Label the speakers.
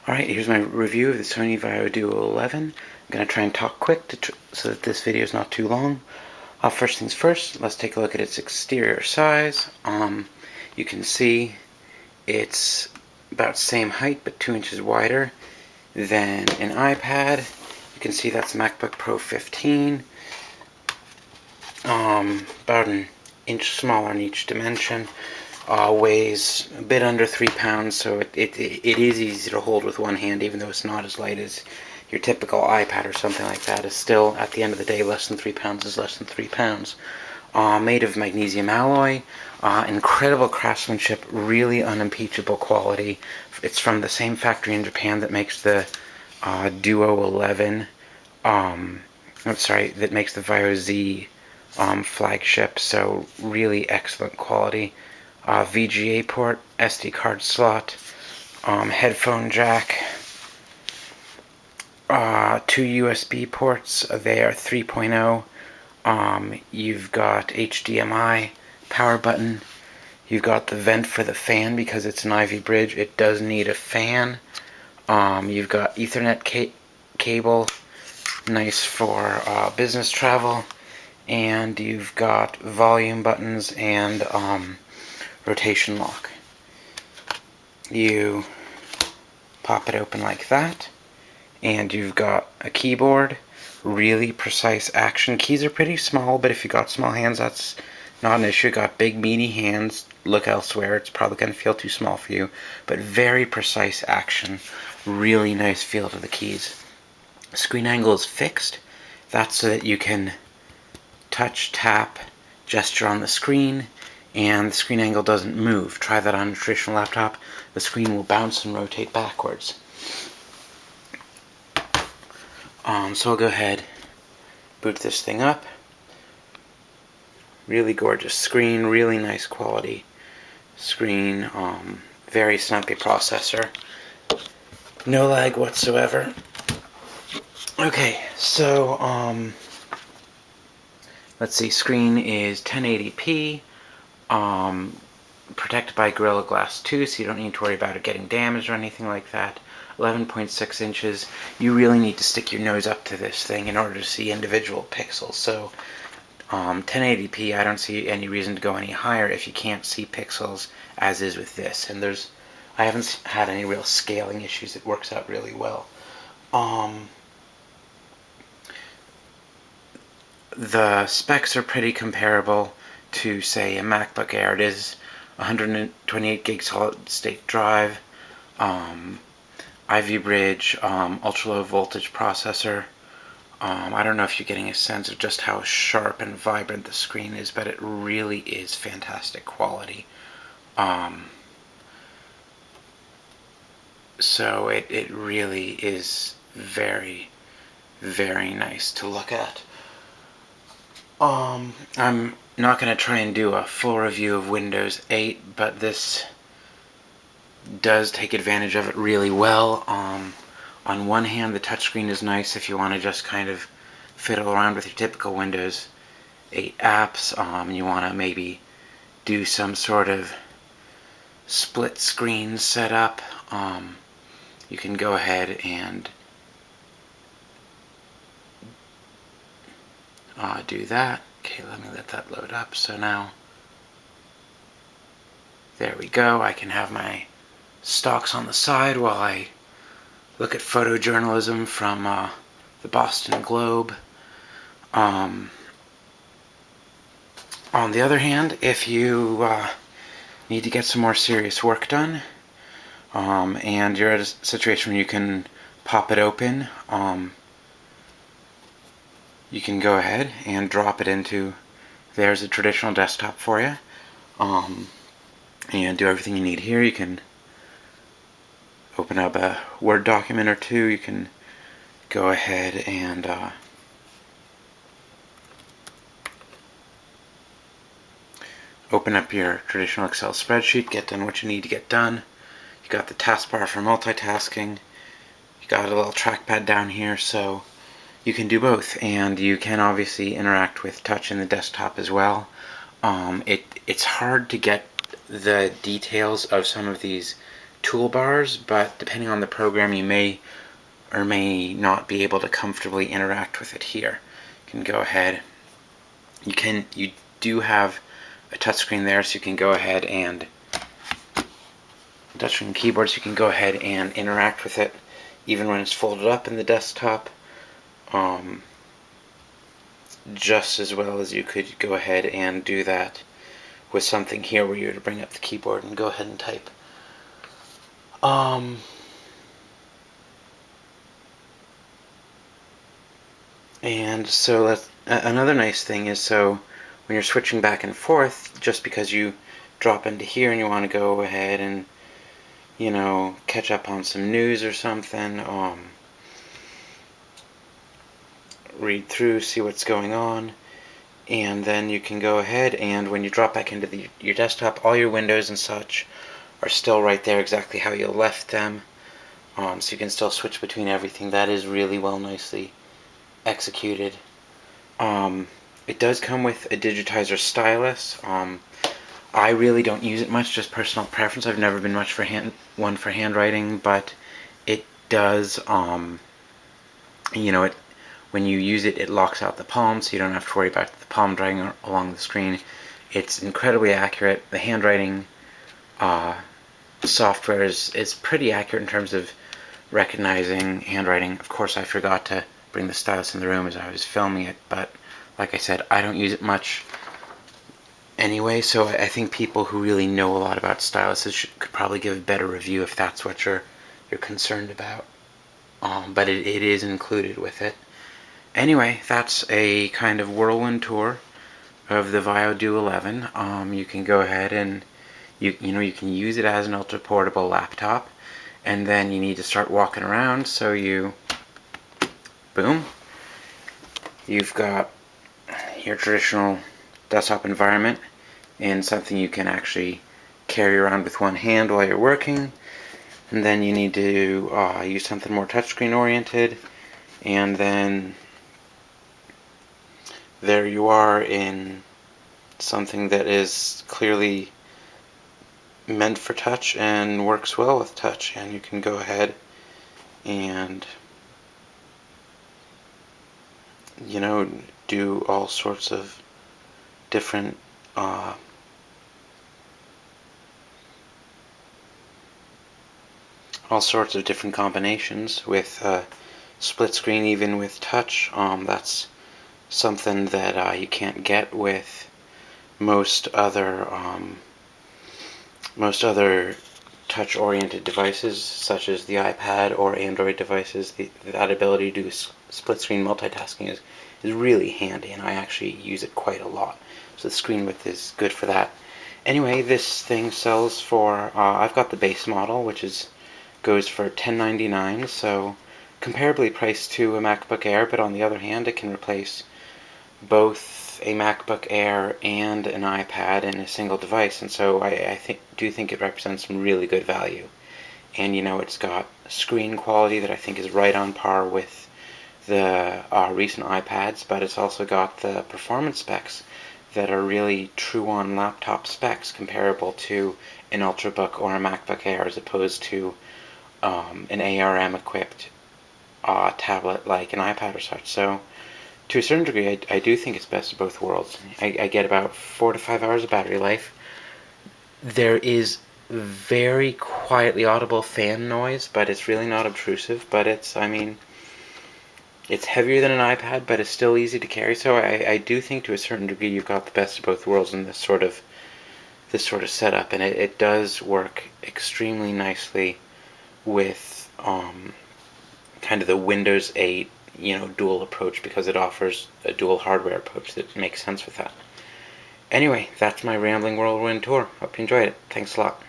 Speaker 1: Alright, here's my review of the Sony Vaio Duo 11. I'm going to try and talk quick so that this video is not too long. First things first, let's take a look at its exterior size. You can see it's about the same height but 2 inches wider than an iPad. You can see that's MacBook Pro 15. About an inch smaller in each dimension. Weighs a bit under 3 pounds, so it is easy to hold with one hand, even though it's not as light as your typical iPad or something like that. It's still, at the end of the day, less than 3 pounds is less than 3 pounds. Made of magnesium alloy, incredible craftsmanship, really unimpeachable quality. It's from the same factory in Japan that makes the Duo 11, that makes the Vaio Z flagship, so really excellent quality. VGA port, SD card slot, headphone jack, 2 USB ports. They are 3.0. You've got HDMI, power button. You've got the vent for the fan because it's an Ivy bridge. It does need a fan. You've got Ethernet cable, nice for business travel. And you've got volume buttons and rotation lock. You pop it open like that, and you've got a keyboard, really precise action. Keys are pretty small, but if you've got small hands, that's not an issue. Got big, meaty hands, look elsewhere. It's probably going to feel too small for you, but very precise action. Really nice feel to the keys. Screen angle is fixed. That's so that you can touch, tap, gesture on the screen, and the screen angle doesn't move. Try that on a traditional laptop. The screen will bounce and rotate backwards. So I'll go ahead, boot this thing up. Really gorgeous screen, really nice quality screen, very snappy processor. No lag whatsoever. Okay, so let's see, screen is 1080p. Protected by Gorilla Glass 2, so you don't need to worry about it getting damaged or anything like that. 11.6 inches. You really need to stick your nose up to this thing in order to see individual pixels. So 1080p, I don't see any reason to go any higher if you can't see pixels, as is with this. And I haven't had any real scaling issues. It works out really well. The specs are pretty comparable to, say, a MacBook Air. It is 128 gig solid state drive, Ivy bridge, ultra low voltage processor. I don't know if you're getting a sense of just how sharp and vibrant the screen is, but it really is fantastic quality. So it really is very, very nice to look at. I'm not going to try and do a full review of Windows 8, but this does take advantage of it really well. On one hand, the touchscreen is nice if you want to just kind of fiddle around with your typical Windows 8 apps. You want to maybe do some sort of split screen setup. You can go ahead and do that. Okay, let me let that load up. So now, there we go. I can have my stocks on the side while I look at photojournalism from the Boston Globe. On the other hand, if you need to get some more serious work done, and you're at a situation where you can pop it open, you can go ahead and drop it into, there's a traditional desktop for you, and do everything you need here. You can open up a Word document or two. You can go ahead and open up your traditional Excel spreadsheet, get done what you need to get done. You got the taskbar for multitasking. You got a little trackpad down here, so you can do both, and you can obviously interact with touch in the desktop as well. It's hard to get the details of some of these toolbars, but depending on the program, you may or may not be able to comfortably interact with it here. You can go ahead. You do have a touchscreen there, so you can go ahead and touchscreen keyboard, so you can go ahead and interact with it even when it's folded up in the desktop, just as well as you could go ahead and do that with something here where you were to bring up the keyboard and go ahead and type. And so another nice thing is, so when you're switching back and forth, just because you drop into here and you want to go ahead and, you know, catch up on some news or something, read through, see what's going on, and then you can go ahead and when you drop back into your desktop, all your windows and such are still right there exactly how you left them, so you can still switch between everything. That is really nicely executed. It does come with a digitizer stylus. I really don't use it much, just personal preference. I've never been much for one for handwriting, but it does, you know, when you use it, it locks out the palm, so you don't have to worry about the palm dragging along the screen. It's incredibly accurate. The handwriting software is pretty accurate in terms of recognizing handwriting. Of course, I forgot to bring the stylus in the room as I was filming it, but like I said, I don't use it much anyway, so I think people who really know a lot about styluses could probably give a better review if that's what you're concerned about. But it is included with it. Anyway, that's a kind of whirlwind tour of the Vaio Duo 11. You can go ahead and you can use it as an ultra portable laptop, and then you need to start walking around, so boom, you've got your traditional desktop environment and something you can actually carry around with one hand while you're working. And then you need to use something more touchscreen oriented, and then there you are in something that is clearly meant for touch and works well with touch, and you can go ahead and, you know, do all sorts of different combinations with split screen, even with touch. That's something that you can't get with most other touch-oriented devices, such as the iPad or Android devices. That ability to do split-screen multitasking is really handy, and I actually use it quite a lot. So the screen width is good for that. Anyway, this thing sells for, I've got the base model, which goes for $10.99, so comparably priced to a MacBook Air, but on the other hand, it can replace both a MacBook Air and an iPad in a single device, and so I do think it represents some really good value. And, you know, it's got screen quality that I think is right on par with the recent iPads, but it's also got the performance specs that are really true on laptop specs, comparable to an Ultrabook or a MacBook Air, as opposed to an ARM equipped tablet like an iPad or such. So to a certain degree, I do think it's best of both worlds. I get about 4 to 5 hours of battery life. There is very quietly audible fan noise, but it's really not obtrusive. But it's heavier than an iPad, but it's still easy to carry. So I do think to a certain degree you've got the best of both worlds in this sort of setup, and it does work extremely nicely with kind of the Windows 8 dual approach, because it offers a dual hardware approach that makes sense with that. Anyway, that's my rambling whirlwind tour. Hope you enjoyed it. Thanks a lot.